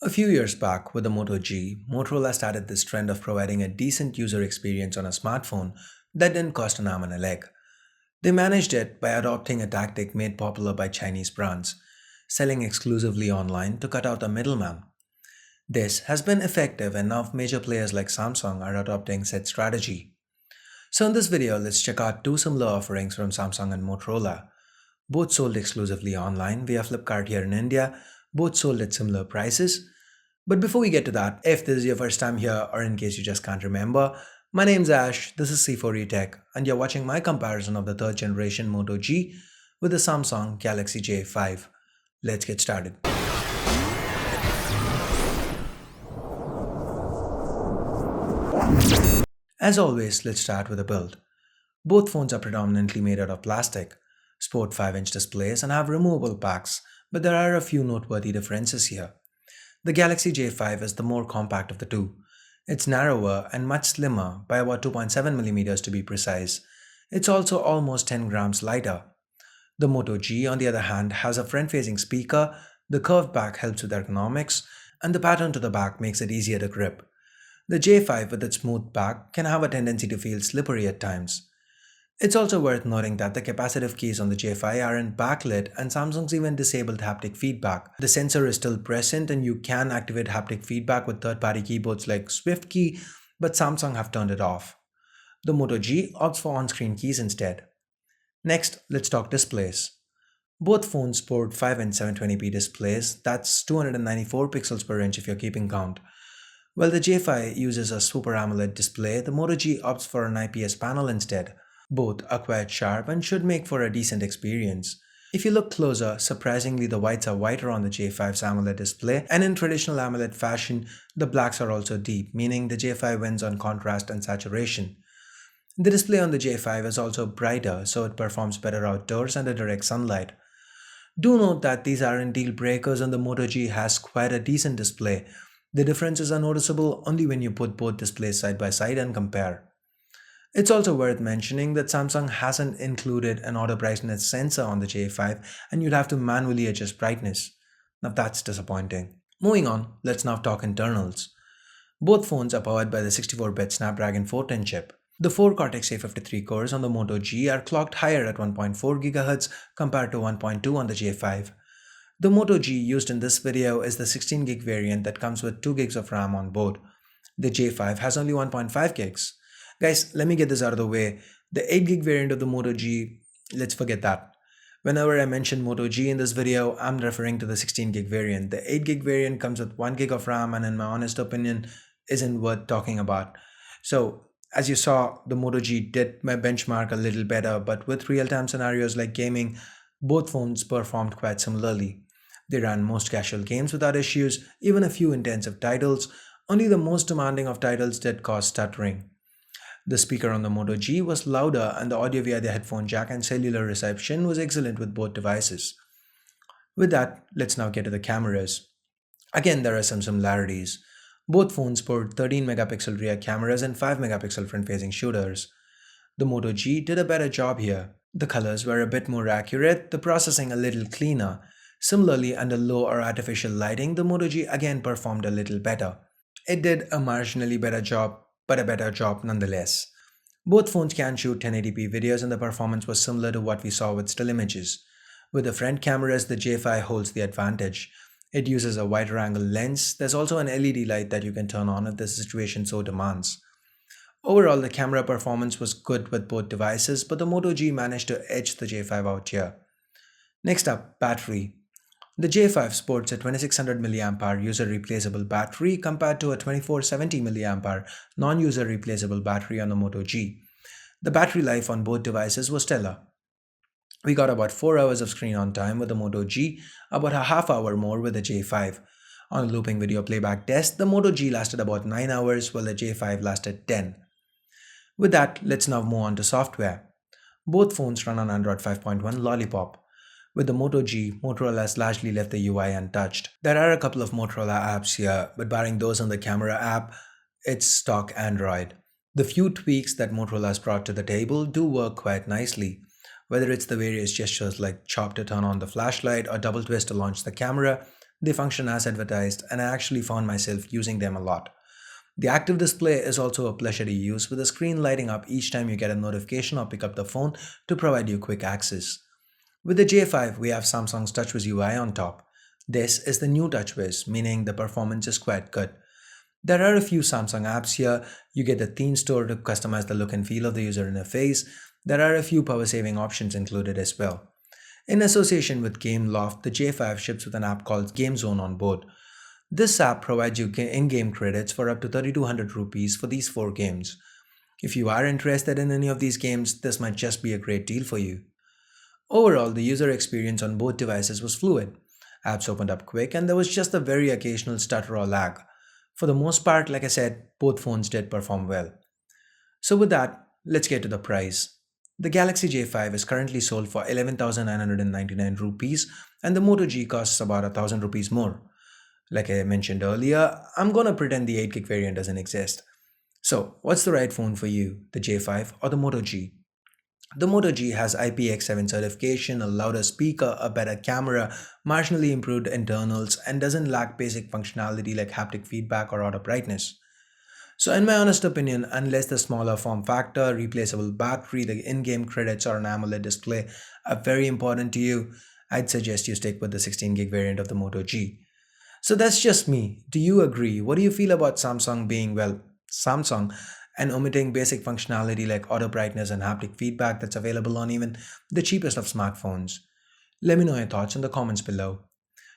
A few years back, with the Moto G, Motorola started this trend of providing a decent user experience on a smartphone that didn't cost an arm and a leg. They managed it by adopting a tactic made popular by Chinese brands, selling exclusively online to cut out the middleman. This has been effective, and now major players like Samsung are adopting said strategy. So in this video, let's check out two similar offerings from Samsung and Motorola. Both sold exclusively online via Flipkart here in India, both sold at similar prices. But before we get to that, if this is your first time here or in case you just can't remember, my name's Ash, this is C4E Tech, and you're watching my comparison of the third generation Moto G with the Samsung Galaxy J5. Let's get started. As always, let's start with the build. Both phones are predominantly made out of plastic, sport 5-inch displays and have removable backs, but there are a few noteworthy differences here. The Galaxy J5 is the more compact of the two. It's narrower and much slimmer by about 2.7mm to be precise. It's also almost 10 grams lighter. The Moto G, on the other hand, has a front-facing speaker, the curved back helps with ergonomics, and the pattern to the back makes it easier to grip. The J5 with its smooth back can have a tendency to feel slippery at times. It's also worth noting that the capacitive keys on the J5 aren't backlit and Samsung's even disabled haptic feedback. The sensor is still present and you can activate haptic feedback with third-party keyboards like SwiftKey, but Samsung have turned it off. The Moto G opts for on-screen keys instead. Next, let's talk displays. Both phones sport 5 and 720p displays, that's 294 pixels per inch if you're keeping count. While the J5 uses a Super AMOLED display, the Moto G opts for an IPS panel instead. Both are quite sharp and should make for a decent experience. If you look closer, surprisingly the whites are whiter on the J5's AMOLED display, and in traditional AMOLED fashion, the blacks are also deep, meaning the J5 wins on contrast and saturation. The display on the J5 is also brighter, so it performs better outdoors under direct sunlight. Do note that these aren't deal breakers and the Moto G has quite a decent display. The differences are noticeable only when you put both displays side by side and compare. It's also worth mentioning that Samsung hasn't included an auto brightness sensor on the J5 and you'd have to manually adjust brightness. Now that's disappointing. Moving on, let's now talk internals. Both phones are powered by the 64-bit Snapdragon 410 chip. The 4 Cortex A53 cores on the Moto G are clocked higher at 1.4 GHz compared to 1.2 on the J5. The Moto G used in this video is the 16 gig variant that comes with 2 gigs of RAM on board. The J5 has only 1.5 gigs. Guys, let me get this out of the way. The 8 gig variant of the Moto G, let's forget that. Whenever I mention Moto G in this video, I'm referring to the 16 gig variant. The 8 gig variant comes with 1 gig of RAM and in my honest opinion isn't worth talking about. So, as you saw, the Moto G did my benchmark a little better, but with real-time scenarios like gaming, both phones performed quite similarly. They ran most casual games without issues, even a few intensive titles. Only the most demanding of titles did cause stuttering. The speaker on the Moto G was louder and the audio via the headphone jack and cellular reception was excellent with both devices. With that, let's now get to the cameras. Again, there are some similarities. Both phones sport 13 megapixel rear cameras and 5 megapixel front-facing shooters. The Moto G did a better job here. The colors were a bit more accurate, the processing a little cleaner. Similarly, under low or artificial lighting, the Moto G again performed a little better. It did a marginally better job, but a better job nonetheless. Both phones can shoot 1080p videos and the performance was similar to what we saw with still images. With the front cameras, the J5 holds the advantage. It uses a wider angle lens. There's also an LED light that you can turn on if the situation so demands. Overall, the camera performance was good with both devices, but the Moto G managed to edge the J5 out here. Next up, battery. The J5 sports a 2600 mAh user replaceable battery compared to a 2470 mAh non-user replaceable battery on the Moto G. The battery life on both devices was stellar. We got about 4 hours of screen on time with the Moto G, about a half hour more with the J5. On a looping video playback test, the Moto G lasted about 9 hours while the J5 lasted 10. With that, let's now move on to software. Both phones run on Android 5.1 Lollipop. With the Moto G, Motorola has largely left the UI untouched. There are a couple of Motorola apps here, but barring those on the camera app, it's stock Android. The few tweaks that Motorola has brought to the table do work quite nicely. Whether it's the various gestures like chop to turn on the flashlight or double twist to launch the camera, They function as advertised, and I actually found myself using them a lot. The active display is also a pleasure to use, with the screen lighting up each time you get a notification or pick up the phone to provide you quick access. With the J5, we have Samsung's TouchWiz UI on top. This is the new TouchWiz, meaning the performance is quite good. There are a few Samsung apps here. You get the theme store to customize the look and feel of the user interface. There are a few power saving options included as well. In association with GameLoft, the J5 ships with an app called Game Zone on board. This app provides you in-game credits for up to 3200 rupees for these 4 games. If you are interested in any of these games, this might just be a great deal for you. Overall, the user experience on both devices was fluid. Apps opened up quick and there was just a very occasional stutter or lag. For the most part, like I said, both phones did perform well. So with that, let's get to the price. The Galaxy J5 is currently sold for 11,999 rupees and the Moto G costs about 1000 rupees more. Like I mentioned earlier, I'm gonna pretend the 8 gig variant doesn't exist. So, what's the right phone for you, the J5 or the Moto G? The Moto G has IPX7 certification, a louder speaker, a better camera, marginally improved internals, and doesn't lack basic functionality like haptic feedback or auto brightness. So, in my honest opinion, unless the smaller form factor, replaceable battery, the in game credits, or an AMOLED display are very important to you, I'd suggest you stick with the 16 gig variant of the Moto G. So that's just me. Do you agree? What do you feel about Samsung being, well, Samsung and omitting basic functionality like auto brightness and haptic feedback that's available on even the cheapest of smartphones? Let me know your thoughts in the comments below.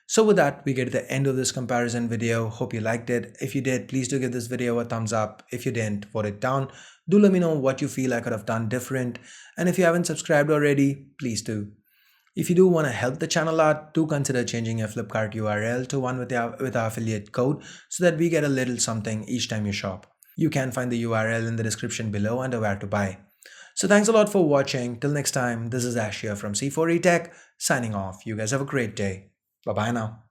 So with that, we get to the end of this comparison video. Hope you liked it. If you did, please do give this video a thumbs up. If you didn't, vote it down. Do let me know what you feel I could have done different. And if you haven't subscribed already, please do. If you do want to help the channel out, do consider changing your Flipkart URL to one with our affiliate code so that we get a little something each time you shop. You can find the URL in the description below under where to buy. So thanks a lot for watching. Till next time, this is Ash here from C4E Tech signing off. You guys have a great day. Bye bye now.